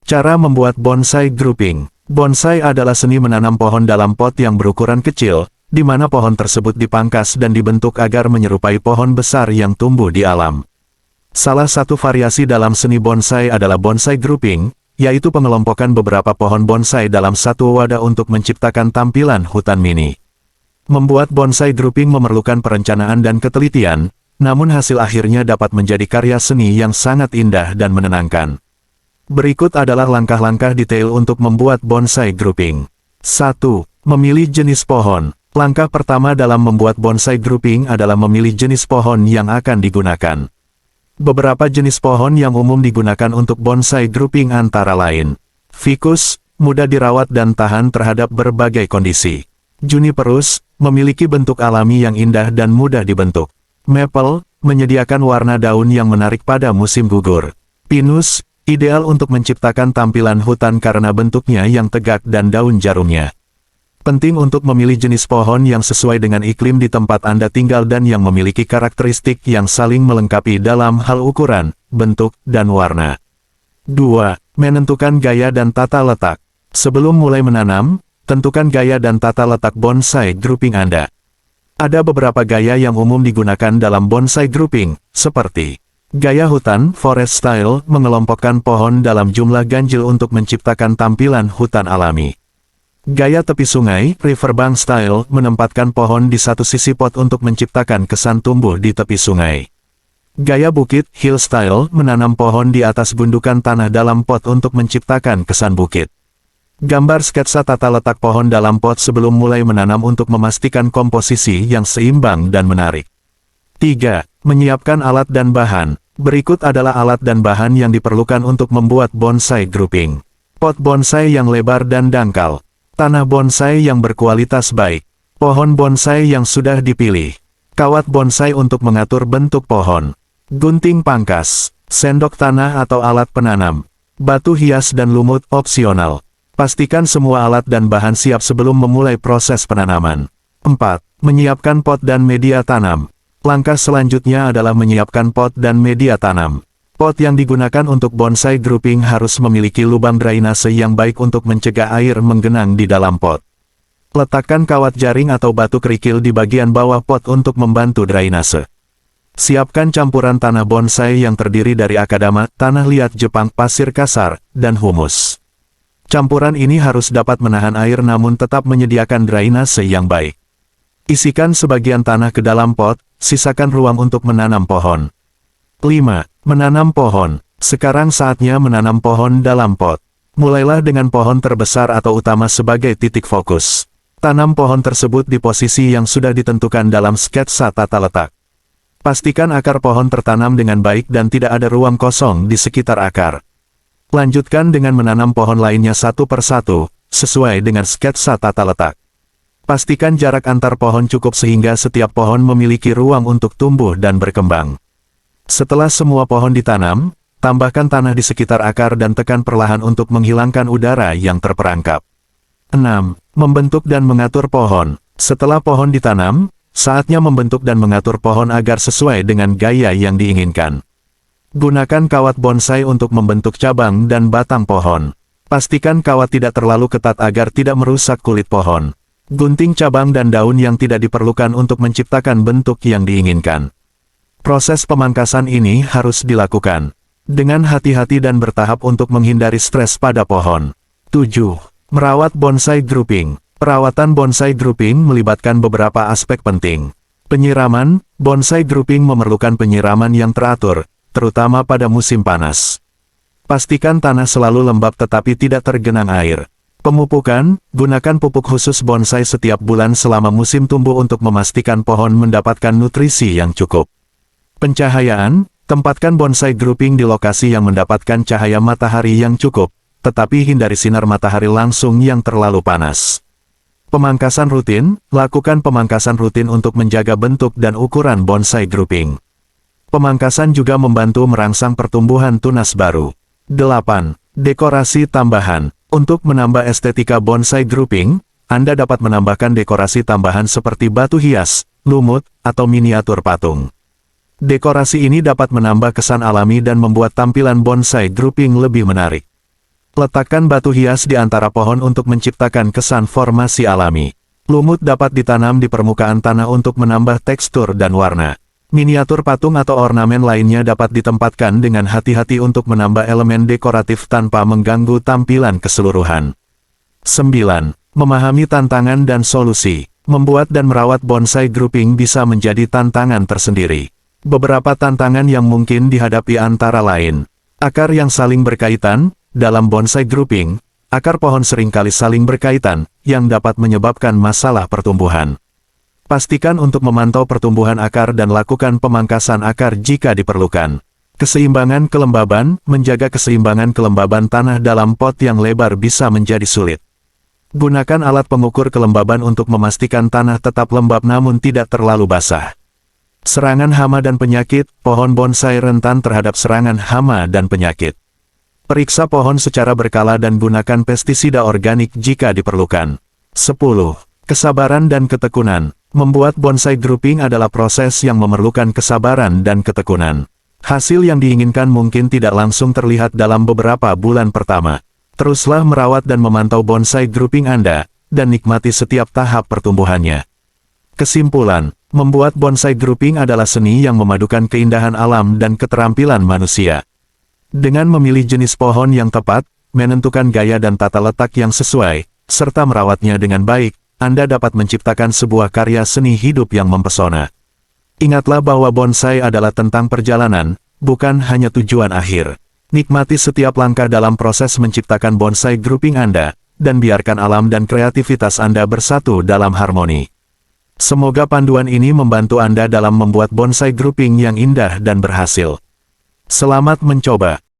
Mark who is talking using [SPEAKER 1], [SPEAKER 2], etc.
[SPEAKER 1] Cara membuat bonsai grouping. Bonsai adalah seni menanam pohon dalam pot yang berukuran kecil, di mana pohon tersebut dipangkas dan dibentuk agar menyerupai pohon besar yang tumbuh di alam. Salah satu variasi dalam seni bonsai adalah bonsai grouping, yaitu pengelompokan beberapa pohon bonsai dalam satu wadah untuk menciptakan tampilan hutan mini. Membuat bonsai grouping memerlukan perencanaan dan ketelitian, namun hasil akhirnya dapat menjadi karya seni yang sangat indah dan menenangkan. Berikut adalah langkah-langkah detail untuk membuat bonsai grouping. 1. Memilih jenis pohon. Langkah pertama dalam membuat bonsai grouping adalah memilih jenis pohon yang akan digunakan. Beberapa jenis pohon yang umum digunakan untuk bonsai grouping antara lain: Ficus, mudah dirawat dan tahan terhadap berbagai kondisi. Juniperus, memiliki bentuk alami yang indah dan mudah dibentuk. Maple, menyediakan warna daun yang menarik pada musim gugur. Pinus, ideal untuk menciptakan tampilan hutan karena bentuknya yang tegak dan daun jarumnya. Penting untuk memilih jenis pohon yang sesuai dengan iklim di tempat Anda tinggal dan yang memiliki karakteristik yang saling melengkapi dalam hal ukuran, bentuk, dan warna. 2. Menentukan gaya dan tata letak. Sebelum mulai menanam, tentukan gaya dan tata letak bonsai grouping Anda. Ada beberapa gaya yang umum digunakan dalam bonsai grouping, seperti gaya hutan, forest style, mengelompokkan pohon dalam jumlah ganjil untuk menciptakan tampilan hutan alami. Gaya tepi sungai, riverbank style, menempatkan pohon di satu sisi pot untuk menciptakan kesan tumbuh di tepi sungai. Gaya bukit, hill style, menanam pohon di atas gundukan tanah dalam pot untuk menciptakan kesan bukit. Gambar sketsa tata letak pohon dalam pot sebelum mulai menanam untuk memastikan komposisi yang seimbang dan menarik. 3. Menyiapkan alat dan bahan. Berikut adalah alat dan bahan yang diperlukan untuk membuat bonsai grouping. Pot bonsai yang lebar dan dangkal. Tanah bonsai yang berkualitas baik. Pohon bonsai yang sudah dipilih. Kawat bonsai untuk mengatur bentuk pohon. Gunting pangkas. Sendok tanah atau alat penanam. Batu hias dan lumut opsional. Pastikan semua alat dan bahan siap sebelum memulai proses penanaman. 4. Menyiapkan pot dan media tanam. Langkah selanjutnya adalah menyiapkan pot dan media tanam. Pot yang digunakan untuk bonsai grouping harus memiliki lubang drainase yang baik untuk mencegah air menggenang di dalam pot. Letakkan kawat jaring atau batu kerikil di bagian bawah pot untuk membantu drainase. Siapkan campuran tanah bonsai yang terdiri dari akadama, tanah liat Jepang, pasir kasar, dan humus. Campuran ini harus dapat menahan air namun tetap menyediakan drainase yang baik. Isikan sebagian tanah ke dalam pot, sisakan ruang untuk menanam pohon. 5. Menanam pohon. Sekarang saatnya menanam pohon dalam pot. Mulailah dengan pohon terbesar atau utama sebagai titik fokus. Tanam pohon tersebut di posisi yang sudah ditentukan dalam sketsa tata letak. Pastikan akar pohon tertanam dengan baik dan tidak ada ruang kosong di sekitar akar. Lanjutkan dengan menanam pohon lainnya satu persatu, sesuai dengan sketsa tata letak. Pastikan jarak antar pohon cukup sehingga setiap pohon memiliki ruang untuk tumbuh dan berkembang. Setelah semua pohon ditanam, tambahkan tanah di sekitar akar dan tekan perlahan untuk menghilangkan udara yang terperangkap. 6. Membentuk dan mengatur pohon. Setelah pohon ditanam, saatnya membentuk dan mengatur pohon agar sesuai dengan gaya yang diinginkan. Gunakan kawat bonsai untuk membentuk cabang dan batang pohon. Pastikan kawat tidak terlalu ketat agar tidak merusak kulit pohon. Gunting cabang dan daun yang tidak diperlukan untuk menciptakan bentuk yang diinginkan. Proses pemangkasan ini harus dilakukan dengan hati-hati dan bertahap untuk menghindari stres pada pohon. 7. Merawat bonsai grouping. Perawatan bonsai grouping melibatkan beberapa aspek penting. Penyiraman. Bonsai grouping memerlukan penyiraman yang teratur, terutama pada musim panas. Pastikan tanah selalu lembab tetapi tidak tergenang air. Pemupukan, gunakan pupuk khusus bonsai setiap bulan selama musim tumbuh untuk memastikan pohon mendapatkan nutrisi yang cukup. Pencahayaan, tempatkan bonsai grouping di lokasi yang mendapatkan cahaya matahari yang cukup, tetapi hindari sinar matahari langsung yang terlalu panas. Pemangkasan rutin, lakukan pemangkasan rutin untuk menjaga bentuk dan ukuran bonsai grouping. Pemangkasan juga membantu merangsang pertumbuhan tunas baru. 8. Dekorasi tambahan. Untuk menambah estetika bonsai grouping, Anda dapat menambahkan dekorasi tambahan seperti batu hias, lumut, atau miniatur patung. Dekorasi ini dapat menambah kesan alami dan membuat tampilan bonsai grouping lebih menarik. Letakkan batu hias di antara pohon untuk menciptakan kesan formasi alami. Lumut dapat ditanam di permukaan tanah untuk menambah tekstur dan warna. Miniatur patung atau ornamen lainnya dapat ditempatkan dengan hati-hati untuk menambah elemen dekoratif tanpa mengganggu tampilan keseluruhan. 9. Memahami tantangan dan solusi. Membuat dan merawat bonsai grouping bisa menjadi tantangan tersendiri. Beberapa tantangan yang mungkin dihadapi antara lain. Akar yang saling berkaitan. Dalam bonsai grouping, akar pohon seringkali saling berkaitan, yang dapat menyebabkan masalah pertumbuhan. Pastikan untuk memantau pertumbuhan akar dan lakukan pemangkasan akar jika diperlukan. Keseimbangan kelembaban. Menjaga keseimbangan kelembaban tanah dalam pot yang lebar bisa menjadi sulit. Gunakan alat pengukur kelembaban untuk memastikan tanah tetap lembab namun tidak terlalu basah. Serangan hama dan penyakit. Pohon bonsai rentan terhadap serangan hama dan penyakit. Periksa pohon secara berkala dan gunakan pestisida organik jika diperlukan. 10. Kesabaran dan ketekunan. Membuat bonsai grouping adalah proses yang memerlukan kesabaran dan ketekunan. Hasil yang diinginkan mungkin tidak langsung terlihat dalam beberapa bulan pertama. Teruslah merawat dan memantau bonsai grouping Anda, dan nikmati setiap tahap pertumbuhannya. Kesimpulan, membuat bonsai grouping adalah seni yang memadukan keindahan alam dan keterampilan manusia. Dengan memilih jenis pohon yang tepat, menentukan gaya dan tata letak yang sesuai, serta merawatnya dengan baik, Anda dapat menciptakan sebuah karya seni hidup yang mempesona. Ingatlah bahwa bonsai adalah tentang perjalanan, bukan hanya tujuan akhir. Nikmati setiap langkah dalam proses menciptakan bonsai grouping Anda, dan biarkan alam dan kreativitas Anda bersatu dalam harmoni. Semoga panduan ini membantu Anda dalam membuat bonsai grouping yang indah dan berhasil. Selamat mencoba!